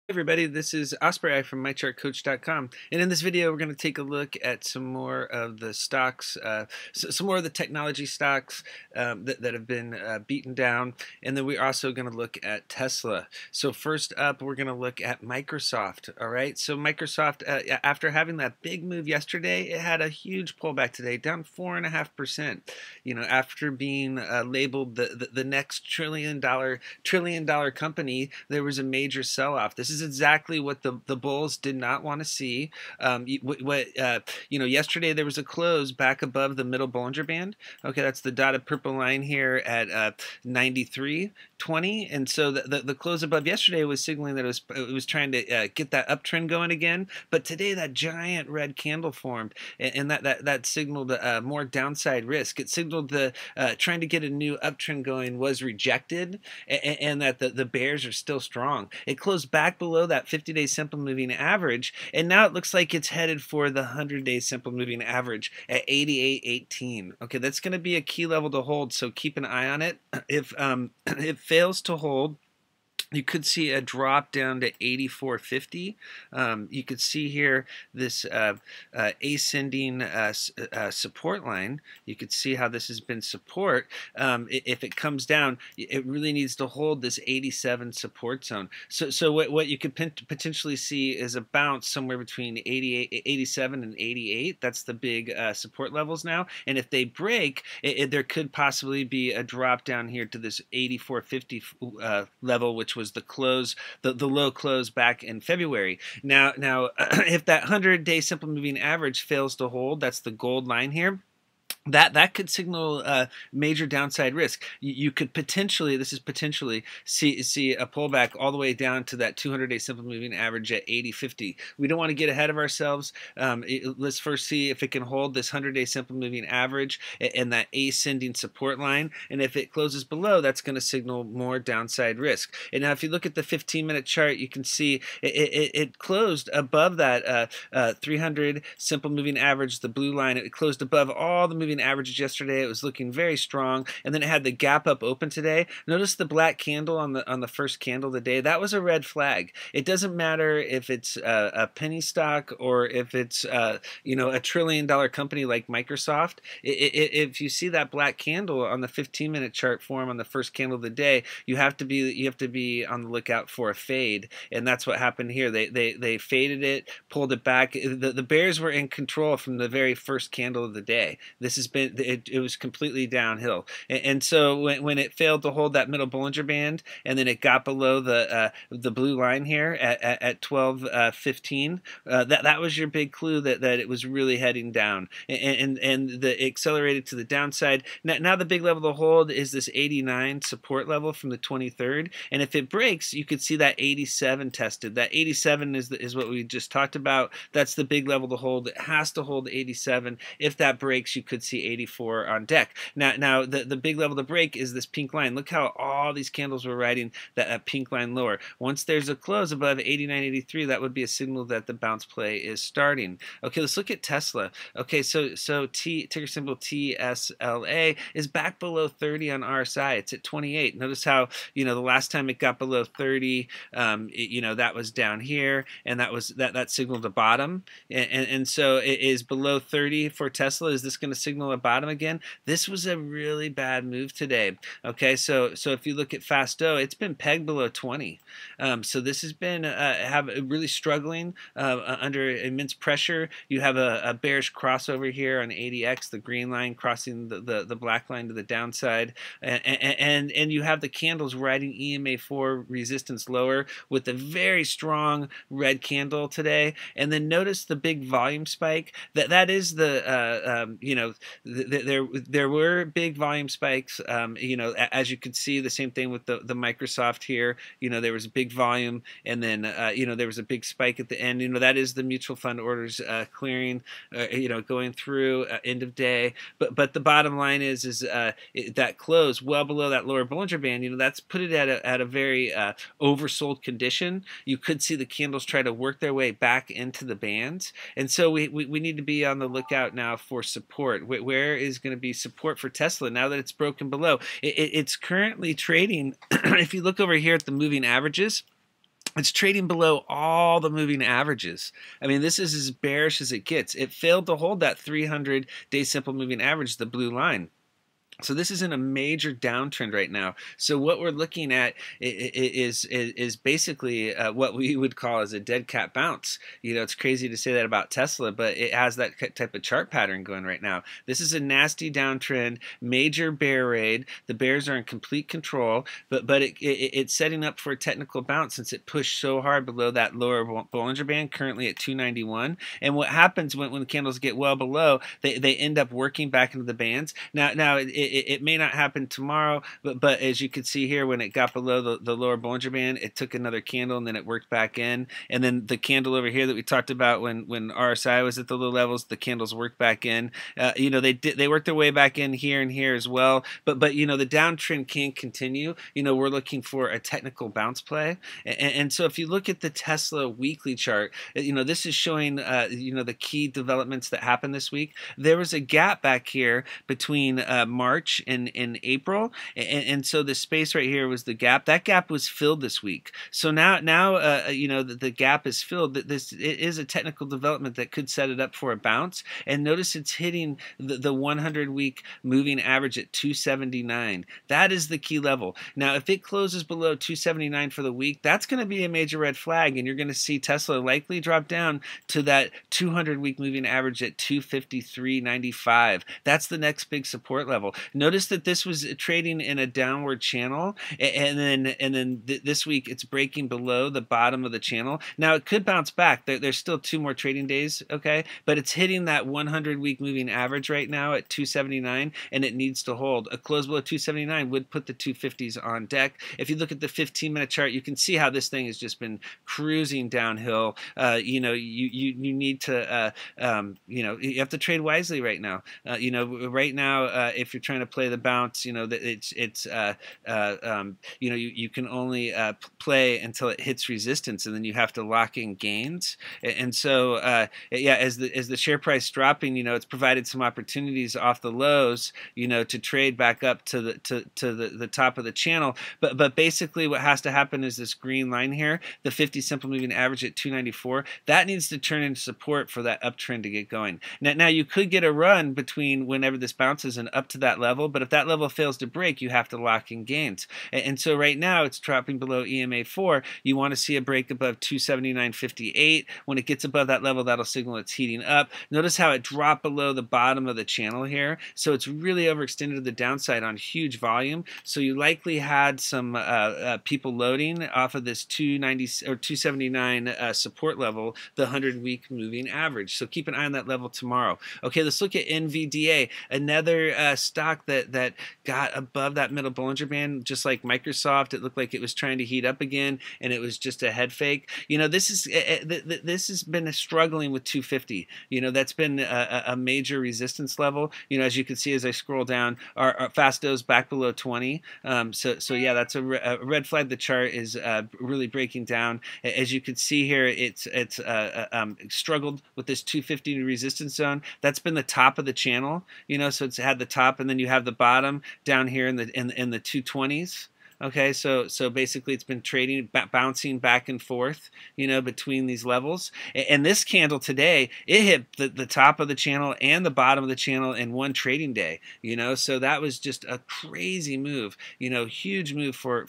Everybody, this is Osprey from MyChartCoach.com, and in this video we're going to take a look at some more of the stocks, some more of the technology stocks that have been beaten down, and then we're also going to look at Tesla. So first up, we're going to look at Microsoft. All right, so Microsoft, after having that big move yesterday, it had a huge pullback today, down 4.5%. You know, after being labeled the next trillion dollar company, there was a major sell-off. This is exactly what the bulls did not want to see. Yesterday there was a close back above the middle Bollinger Band. Okay, that's the dotted purple line here at 93.20, and so the close above yesterday was signaling that it was trying to get that uptrend going again. But today that giant red candle formed, and that signaled more downside risk. It signaled the trying to get a new uptrend going was rejected, and that the bears are still strong. It closed back below that 50-day simple moving average, and now it looks like it's headed for the 100-day simple moving average at 88.18. Okay, that's going to be a key level to hold, so keep an eye on it. If it fails to hold, you could see a drop down to 84.50. You could see here this ascending support line. You could see how this has been support. If it comes down, it really needs to hold this 87 support zone. So what you could potentially see is a bounce somewhere between 87 and 88. That's the big support levels now. And if they break, there could possibly be a drop down here to this 84.50 level, which was the close, the low close back in February. Now, if that 100-day simple moving average fails to hold, that's the gold line here. That could signal major downside risk. You could potentially, see a pullback all the way down to that 200-day simple moving average at 80.50. We don't want to get ahead of ourselves. Let's first see if it can hold this 100-day simple moving average and that ascending support line. And if it closes below, that's going to signal more downside risk. And now, if you look at the 15-minute chart, you can see it closed above that 300 simple moving average, the blue line. It closed above all the moving averages yesterday. It was looking very strong, and then it had the gap up open today. Notice the black candle on the first candle of the day. That was a red flag. It doesn't matter if it's a penny stock or if it's a $1 trillion company like Microsoft. If you see that black candle on the 15-minute chart form on the first candle of the day, you have to be on the lookout for a fade, and that's what happened here. They faded it, pulled it back. The bears were in control from the very first candle of the day. This has been, it was completely downhill, and so when it failed to hold that middle Bollinger Band, and then it got below the blue line here at 12.15, that was your big clue that it was really heading down, and it accelerated to the downside. Now the big level to hold is this 89 support level from the 23rd, and if it breaks, you could see that 87 tested. That 87 is what we just talked about. That's the big level to hold. It has to hold 87. If that breaks, you could see 84 on deck. Now the big level to break is this pink line. Look how all these candles were riding that pink line lower. Once there's a close above 89.83, that would be a signal that the bounce play is starting. Okay, let's look at Tesla. Okay, so ticker symbol TSLA is back below 30 on RSI. It's at 28. Notice how the last time it got below 30, that was down here, and that signaled a bottom, and so it is below 30 for Tesla. Is this going to signal a bottom again? This was a really bad move today. Okay, so if you look at Fasto, it's been pegged below 20. So this has been really struggling under immense pressure. You have a bearish crossover here on ADX, the green line crossing the black line to the downside, and you have the candles riding EMA4 resistance lower with a very strong red candle today. And then notice the big volume spike. That is there were big volume spikes. As you can see, the same thing with the Microsoft here. There was a big volume, and then there was a big spike at the end. That is the mutual fund orders clearing, going through end of day. But the bottom line is that close well below that lower Bollinger Band. That's put it at a very oversold condition. You could see the candles try to work their way back into the bands, and so we need to be on the lookout now for support. Where is going to be support for Tesla now that it's broken below? It's currently trading. If you look over here at the moving averages, It's trading below all the moving averages. I mean, this is as bearish as it gets. It failed to hold that 300-day simple moving average, the blue line. So this is in a major downtrend right now. So what we're looking at is basically what we would call as a dead cat bounce. You know, it's crazy to say that about Tesla, but it has that type of chart pattern going right now. This is a nasty downtrend, major bear raid. The bears are in complete control, but it's setting up for a technical bounce since it pushed so hard below that lower Bollinger Band, currently at 291. And what happens when the candles get well below, they end up working back into the bands. Now it may not happen tomorrow, but as you can see here, when it got below the lower Bollinger Band, it took another candle and then it worked back in. And then the candle over here that we talked about when RSI was at the low levels, the candles worked back in. You know, they worked their way back in here and here as well. But you know, the downtrend can continue. You know, we're looking for a technical bounce play. And so if you look at the Tesla weekly chart, you know, this is showing you know, the key developments that happened this week. There was a gap back here between March and April, and so the space right here was the gap. That gap was filled this week. So now you know, the gap is filled. It is a technical development that could set it up for a bounce. And notice it's hitting the 100-week moving average at 279. That is the key level. Now, if it closes below 279 for the week, that's going to be a major red flag, and you're going to see Tesla likely drop down to that 200-week moving average at 253.95. That's the next big support level. Notice that this was trading in a downward channel, and then this week it's breaking below the bottom of the channel. Now it could bounce back. There's still 2 more trading days, okay? But it's hitting that 100-week moving average right now at 279, and it needs to hold. A close below 279 would put the 250s on deck. If you look at the 15-minute chart, you can see how this thing has just been cruising downhill. You know, you need to you know, you have to trade wisely right now. You know, right now, if you're trying to play the bounce, you know, that it's you know, you can only play until it hits resistance, and then you have to lock in gains. And so yeah, as the share price dropping, you know, it's provided some opportunities off the lows, you know, to trade back up to the top of the channel. But basically what has to happen is this green line here, the 50 simple moving average at 294, that needs to turn into support for that uptrend to get going. Now you could get a run between whenever this bounces and up to that level, but if that level fails to break, you have to lock in gains. And so right now it's dropping below EMA 4. You want to see a break above 279.58. When it gets above that level, that'll signal it's heating up. Notice how it dropped below the bottom of the channel here. So it's really overextended to the downside on huge volume. So you likely had some people loading off of this 290 or 279 support level, the 100-week moving average. So keep an eye on that level tomorrow. Okay, let's look at NVDA, another stock that got above that middle Bollinger Band, just like Microsoft. It looked like it was trying to heat up again, and it was just a head fake. You know, this has been struggling with 250. You know, that's been a major resistance level. You know, as you can see as I scroll down, our Fasto's back below 20. So yeah, that's a red flag. The chart is really breaking down. As you can see here, it's struggled with this 250 resistance zone. That's been the top of the channel. You know, so it's had the top, and then you have the bottom down here in the 220s. Okay, so basically it's been trading, bouncing back and forth, you know, between these levels. And this candle today, it hit the top of the channel and the bottom of the channel in one trading day, you know. So that was just a crazy move, you know, huge move for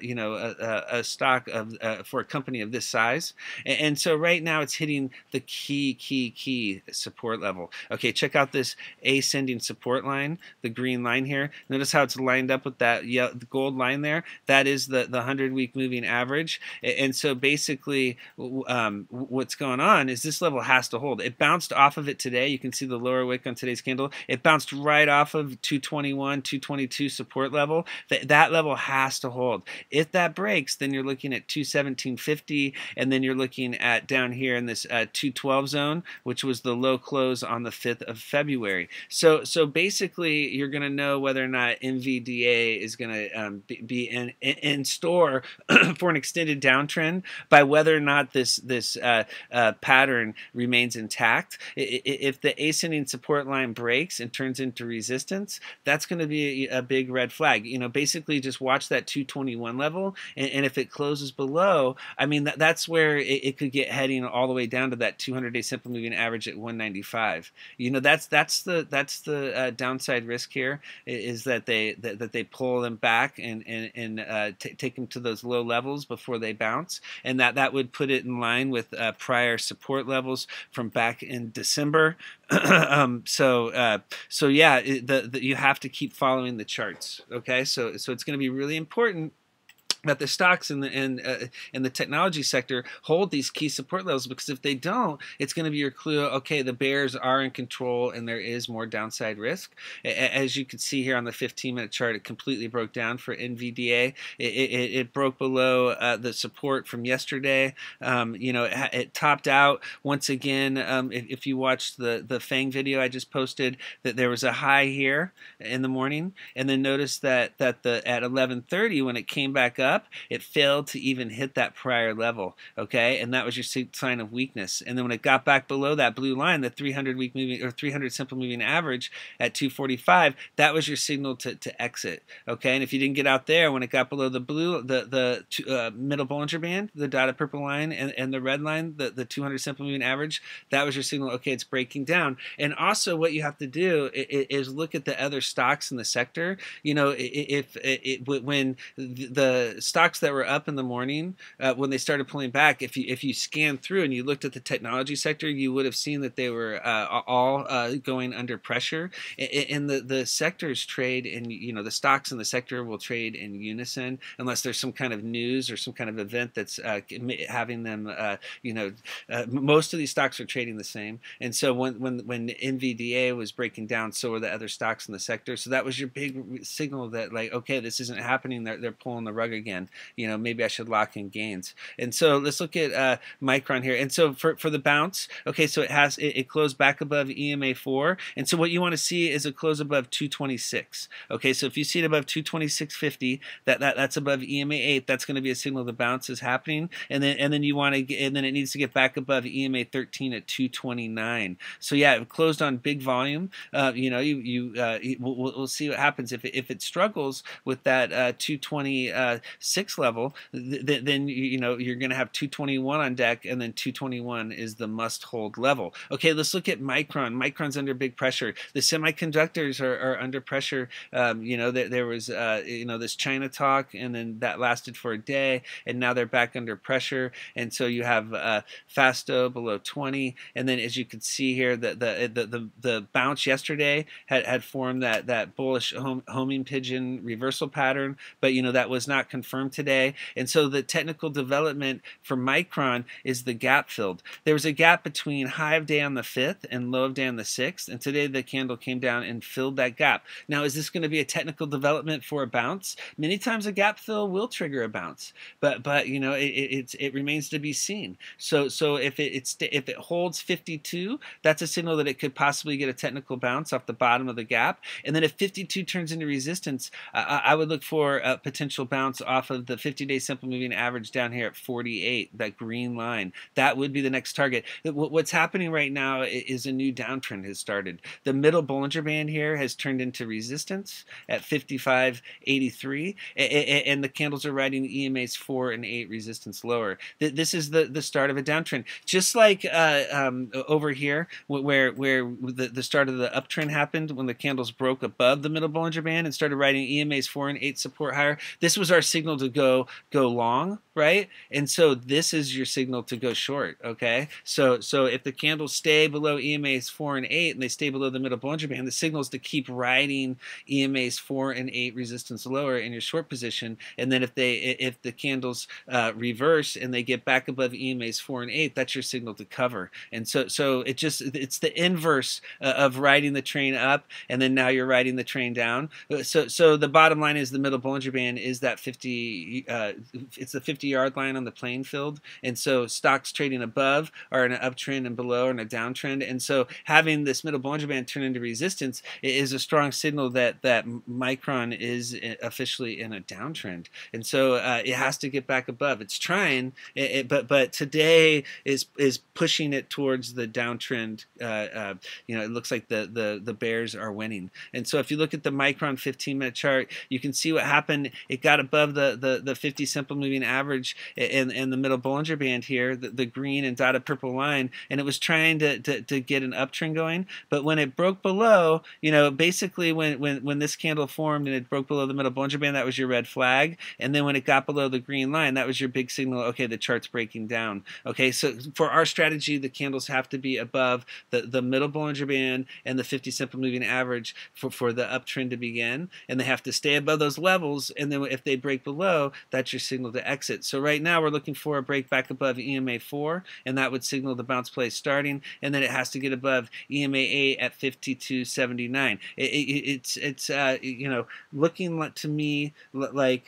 you know, a stock of for a company of this size. And so right now it's hitting the key support level. Okay, check out this ascending support line, the green line here. Notice how it's lined up with that the gold line there. That is the 100-week moving average. And so basically what's going on is this level has to hold. It bounced off of it today. You can see the lower wick on today's candle. It bounced right off of 221, 222 support level. That level has to hold. If that breaks, then you're looking at 217.50, and then you're looking at down here in this 212 zone, which was the low close on the 5th of February. So basically you're going to know whether or not NVDA is going to be in store for an extended downtrend by whether or not this pattern remains intact. If the ascending support line breaks and turns into resistance, that's going to be a big red flag. You know, basically just watch that 221 level, and if it closes below, I mean that's where it could get heading all the way down to that 200-day simple moving average at 195. You know, that's the downside risk here, is that they pull them back and take them to those low levels before they bounce, and that would put it in line with prior support levels from back in December. So yeah, you have to keep following the charts. Okay, so it's going to be really important that the stocks in the technology sector hold these key support levels, because if they don't, it's going to be your clue. Okay, the bears are in control and there is more downside risk. As you can see here on the 15-minute chart, it completely broke down for NVDA. It broke below the support from yesterday. You know, it topped out once again. If you watched the FANG video I just posted, that there was a high here in the morning, and then notice that at 11:30 when it came back up, it failed to even hit that prior level, okay, and that was your sign of weakness. And then when it got back below that blue line, the 300-week moving or 300 simple moving average at 245, that was your signal to exit, okay. And if you didn't get out there when it got below the blue, the middle Bollinger Band, the dotted purple line, and the red line, the 200 simple moving average, that was your signal. Okay, it's breaking down. And also, what you have to do is look at the other stocks in the sector. You know, when the stocks that were up in the morning, when they started pulling back, if you scanned through and you looked at the technology sector, you would have seen that they were all going under pressure. And the sectors trade, and you know, the stocks in the sector will trade in unison unless there's some kind of news or some kind of event that's having them. You know, most of these stocks are trading the same. And so when NVDA was breaking down, so were the other stocks in the sector. So that was your big signal that, like, okay, this isn't happening. They're pulling the rug again. You know, maybe I should lock in gains. And so let's look at Micron here. And so for the bounce, okay, so it closed back above EMA 4. And so what you want to see is a close above 226. Okay, so if you see it above 226.50, that's above EMA 8. That's going to be a signal the bounce is happening. And then you want to, and then it needs to get back above EMA 13 at 229. So yeah, it closed on big volume. You know, we'll see what happens if it struggles with that 226 level. Then you know, you're going to have 221 on deck, and then 221 is the must-hold level. Okay, let's look at Micron. Micron's under big pressure. The semiconductors are under pressure. You know, there was you know, this China talk, and then that lasted for a day, and now they're back under pressure. And so you have Fasto below 20, and then as you can see here, the bounce yesterday had formed that bullish homing pigeon reversal pattern, but you know, that was not confirmed today. And so the technical development for Micron is the gap filled. There was a gap between high of day on the 5th and low of day on the 6th, and today the candle came down and filled that gap. Now, is this going to be a technical development for a bounce? Many times a gap fill will trigger a bounce, but you know, it remains to be seen. So if it holds 52, that's a signal that it could possibly get a technical bounce off the bottom of the gap. And then if 52 turns into resistance, I would look for a potential bounce off of the 50-day simple moving average down here at 48, that green line. That would be the next target. What's happening right now is a new downtrend has started. The middle Bollinger Band here has turned into resistance at 55.83, and the candles are riding the EMA's 4 and 8 resistance lower. This is the start of a downtrend. Just like over here, where the start of the uptrend happened when the candles broke above the middle Bollinger Band and started riding EMA's 4 and 8 support higher. This was our signal to go long, right? And so this is your signal to go short, okay? So if the candles stay below EMA's 4 and 8 and they stay below the middle Bollinger Band, the signal is to keep riding EMA's 4 and 8 resistance lower in your short position. And then if the candles reverse and they get back above EMA's 4 and 8, that's your signal to cover. And so it's the inverse of riding the train up, and then now you're riding the train down. So the bottom line is the middle Bollinger Band is that 50 50-yard line on the playing field, and so stocks trading above are in an uptrend and below are in a downtrend, and so having this middle Bollinger Band turn into resistance is a strong signal that Micron is officially in a downtrend, and so it has to get back above. It's trying, but today is pushing it towards the downtrend. It looks like the bears are winning, and so if you look at the Micron 15-minute chart, you can see what happened. It got above the 50 simple moving average in the middle Bollinger Band here, the green and dotted purple line, and it was trying to get an uptrend going. But when it broke below, basically when this candle formed and it broke below the middle Bollinger Band, that was your red flag. And then when it got below the green line, that was your big signal. Okay, the chart's breaking down. Okay, so for our strategy, the candles have to be above the middle Bollinger Band and the 50 simple moving average for the uptrend to begin, and they have to stay above those levels. And then if they break below, that's your signal to exit. So right now we're looking for a break back above EMA 4, and that would signal the bounce play starting. And then it has to get above EMA 8 at 52.79. It's looking to me like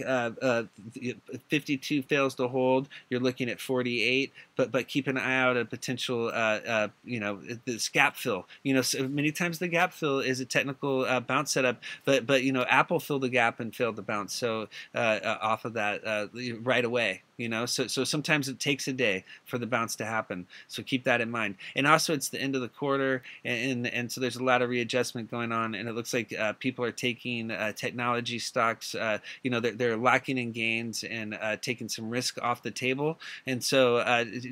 52 fails to hold, you're looking at 48. But keep an eye out at potential, this gap fill. So many times the gap fill is a technical bounce setup, but Apple filled the gap and failed to bounce. So off of that right away. So sometimes it takes a day for the bounce to happen. So keep that in mind. And also it's the end of the quarter, and so there's a lot of readjustment going on, and it looks like people are taking technology stocks. They're locking in gains and taking some risk off the table. And so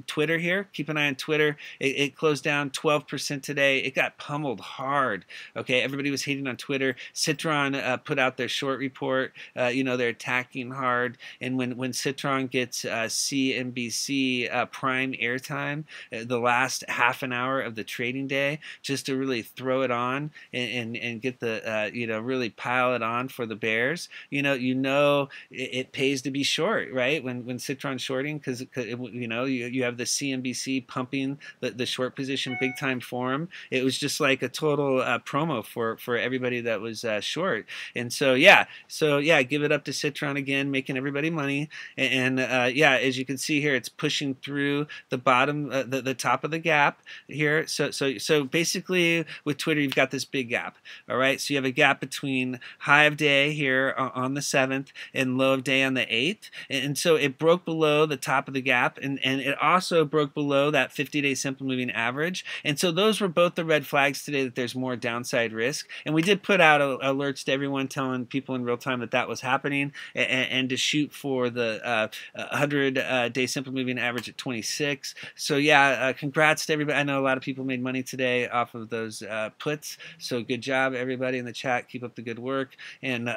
Twitter here, keep an eye on Twitter. It closed down 12% today. It got pummeled hard. Okay, everybody was hating on Twitter. Citron put out their short report. They're attacking hard, and when Citron gets CNBC prime airtime, the last half an hour of the trading day, just to really throw it on and get the really pile it on for the bears. It pays to be short, right? When Citron's shorting, because you have the CNBC pumping the short position big time for them. It was just like a total promo for everybody that was short. And so give it up to Citron again, making everybody money. And as you can see here, it's pushing through the bottom, the top of the gap here. So basically with Twitter, you've got this big gap. All right, so you have a gap between high of day here on the 7th and low of day on the 8th, and so it broke below the top of the gap, and it also broke below that 50-day simple moving average. And so those were both the red flags today that there's more downside risk. And we did put out alerts to everyone, telling people in real time that was happening, and to shoot for the 100-day simple moving average at 26. So congrats to everybody. I know a lot of people made money today off of those puts. So good job, everybody in the chat. Keep up the good work. And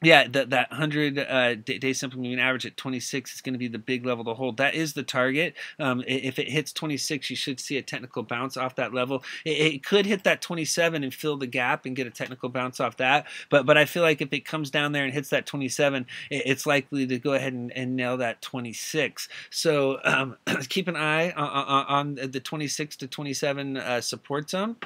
that 100-day simple moving average at 26 is going to be the big level to hold. That is the target. If it hits 26, you should see a technical bounce off that level. It could hit that 27 and fill the gap and get a technical bounce off that. But I feel like if it comes down there and hits that 27, it's likely to go ahead and nail that 26. So keep an eye on the 26 to 27 support zone,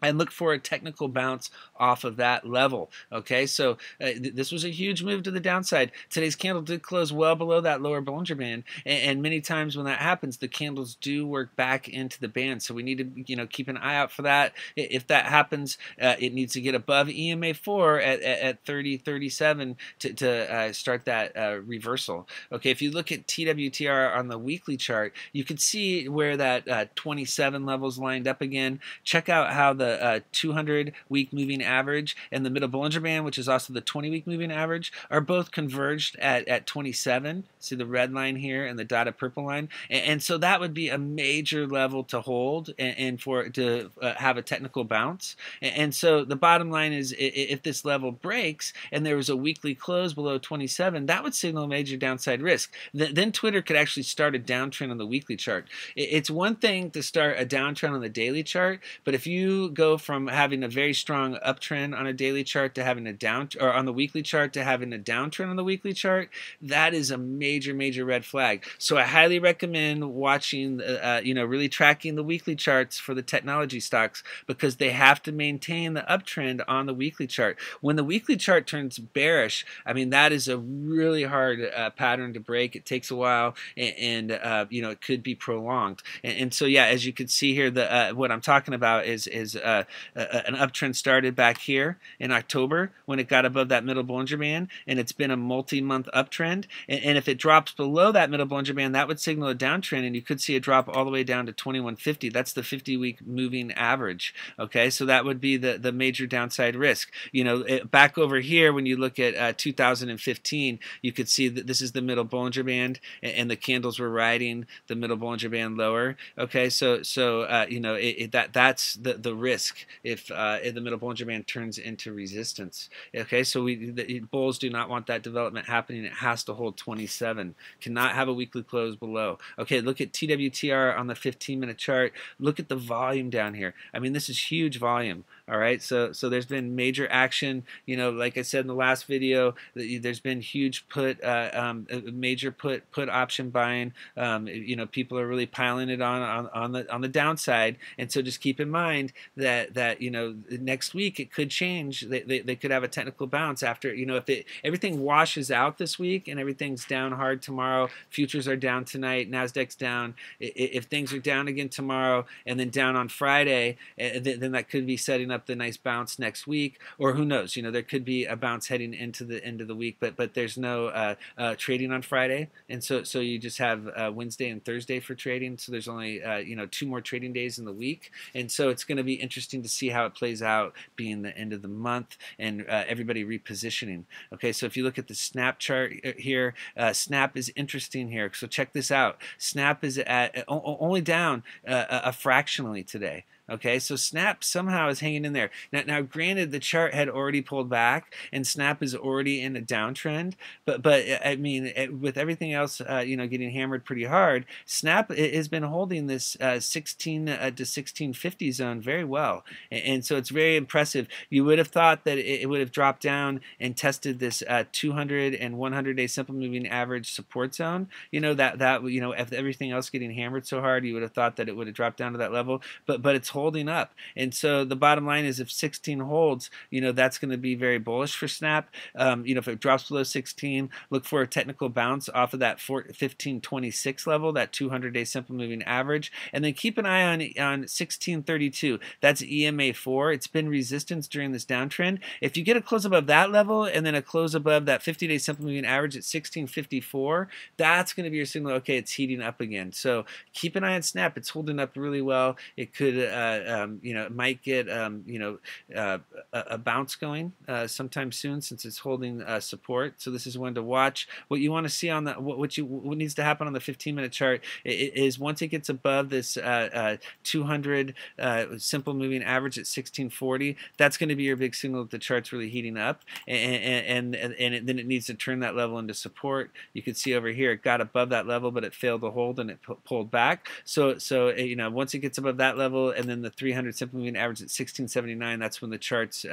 and look for a technical bounce off of that level. Okay, so this was a huge move to the downside. Today's candle did close well below that lower Bollinger Band, and many times when that happens, the candles do work back into the band. So we need to keep an eye out for that. If that happens, it needs to get above EMA 4 at 30.37 to start that reversal. Okay, if you look at TWTR on the weekly chart, you can see where that 27 levels lined up again. Check out how the 200-week moving average and the middle Bollinger Band, which is also the 20-week moving average, are both converged at 27. See the red line here and the dotted purple line, and so that would be a major level to hold and for it to have a technical bounce. And so the bottom line is, if this level breaks and there was a weekly close below 27, that would signal major downside risk. Then Twitter could actually start a downtrend on the weekly chart. It's one thing to start a downtrend on the daily chart, but if you go go from having a very strong uptrend on a daily chart to having a or on the weekly chart to having a downtrend on the weekly chart, that is a major red flag. So I highly recommend watching, really tracking the weekly charts for the technology stocks, because they have to maintain the uptrend on the weekly chart. When the weekly chart turns bearish, I mean, that is a really hard pattern to break. It takes a while, and it could be prolonged. And so, yeah, as you can see here, what I'm talking about is an uptrend started back here in October when it got above that middle Bollinger Band, and it's been a multi-month uptrend. And if it drops below that middle Bollinger Band, that would signal a downtrend, and you could see a drop all the way down to 2150. That's the 50-week moving average. Okay, so that would be the major downside risk. Back over here, when you look at 2015, you could see that this is the middle Bollinger Band, and the candles were riding the middle Bollinger Band lower. Okay, so that's the risk if the middle Bollinger Band turns into resistance. Okay, so the bulls do not want that development happening. It has to hold 27. Cannot have a weekly close below. Okay, look at TWTR on the 15-minute chart. Look at the volume down here. I mean, this is huge volume. All right, so there's been major action. Like I said in the last video, there's been huge major put option buying. People are really piling it on the downside, and so just keep in mind that next week it could change. They could have a technical bounce after, if everything washes out this week and everything's down hard tomorrow. Futures are down tonight. Nasdaq's down. If things are down again tomorrow and then down on Friday, then that could be setting up the nice bounce next week, or who knows? There could be a bounce heading into the end of the week, but there's no trading on Friday, and so you just have Wednesday and Thursday for trading. So there's only 2 more trading days in the week, and so it's going to be interesting to see how it plays out, being the end of the month and everybody repositioning. Okay, so if you look at the Snap chart here, Snap is interesting here. So check this out. Snap is at only down a fractionally today. Okay, so Snap somehow is hanging in there. Now, granted, the chart had already pulled back, and Snap is already in a downtrend. But I mean, with everything else, getting hammered pretty hard, Snap has been holding this 16 to 1650 zone very well, and so it's very impressive. You would have thought that it would have dropped down and tested this 200 and 100-day simple moving average support zone. If everything else getting hammered so hard, you would have thought that it would have dropped down to that level. But it's holding up, and so the bottom line is, if 16 holds, that's going to be very bullish for Snap. If it drops below 16, look for a technical bounce off of that 1526 level, that 200-day simple moving average, and then keep an eye on 1632. That's EMA4. It's been resistance during this downtrend. If you get a close above that level and then a close above that 50-day simple moving average at 1654, that's going to be your signal. Okay, it's heating up again. So keep an eye on Snap. It's holding up really well. It could it might get a bounce going sometime soon, since it's holding support. So this is one to watch. What you want to see on what needs to happen on the 15-minute chart is, once it gets above this 200 simple moving average at 1640, that's going to be your big signal that the chart's really heating up, and then it needs to turn that level into support. You can see over here it got above that level, but it failed to hold and it pulled back. So once it gets above that level, and then the 300 simple moving average at 1679, that's when the chart's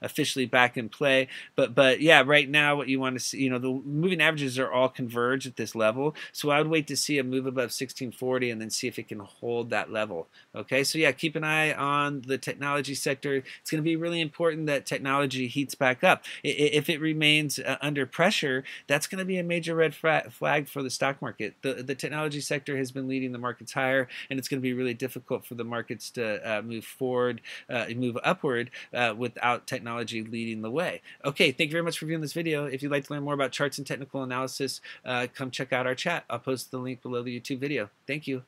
officially back in play. But yeah, right now what you want to see, the moving averages are all converged at this level. So I would wait to see a move above 1640 and then see if it can hold that level. Okay, so yeah, keep an eye on the technology sector. It's going to be really important that technology heats back up. If it remains under pressure, that's going to be a major red flag for the stock market. The technology sector has been leading the markets higher, and it's going to be really difficult for the markets to move upward without technology leading the way. Okay, thank you very much for viewing this video. If you'd like to learn more about charts and technical analysis, come check out our chat. I'll post the link below the YouTube video. Thank you.